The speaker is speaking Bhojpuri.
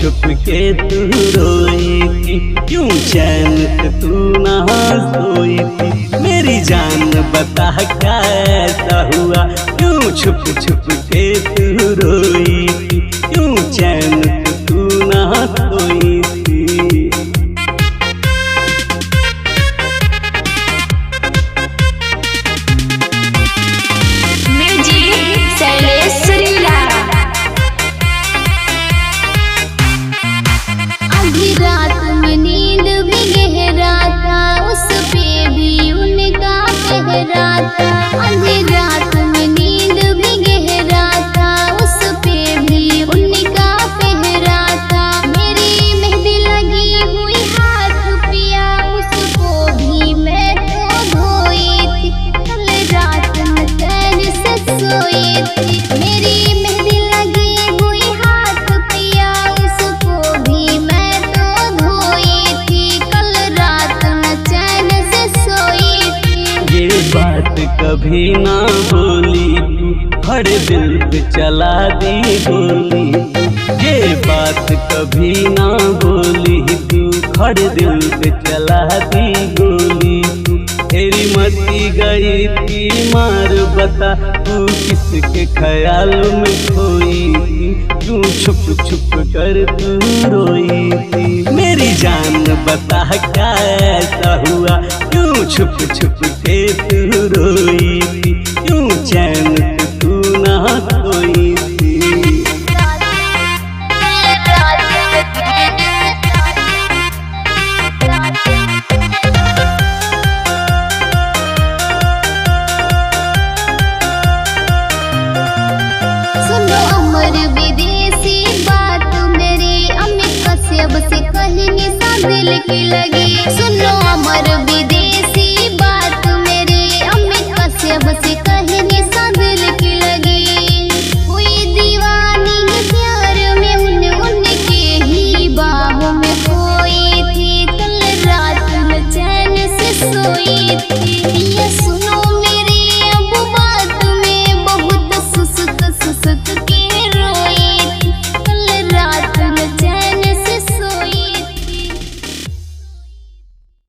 छुप के तू रोई थी, क्यों चैन से तू ना सोई थी। मेरी जान बता क्या ऐसा हुआ, क्यों छुप छुप के तू रोई थी, क्यों चैन से तू ना सोई थी। आधी रात में नींद भी गहरा था, उस पे भी उनका पहरा था। आधी रात में नींद भी गहरा था, उस पे भी उनका पहरा था। मेरी मेहंदी लगी हुई हाथ पिया, उसको भी मैं तो धोई थी, कल रात में चैन से सोई थी। मेरी मेहंदी लगी हुई हाथ पिया, उसको भी मैं तो धोई थी, कल रात में चैन से सोई थी। ये बात कभी ना बोली तू, हर दिल पे चला दी गोली। ये बात कभी ना बोली तू, हर दिल पे चला दी गोली। तेरी मती गई थी मार, बता तू किसके ख्याल में खोई थी, क्यों छुप छुप कर तू रोई थी। मेरी जान बता क्या ऐसा हुआ, क्यों छुप छुप के तू रोई थी, क्यों चैन से तू ना सोई थी। सुनो अमर विदेशी बात मेरी, अमित कश्यप से कहनी सा दिल की लगी। सुनो अमर विदेशी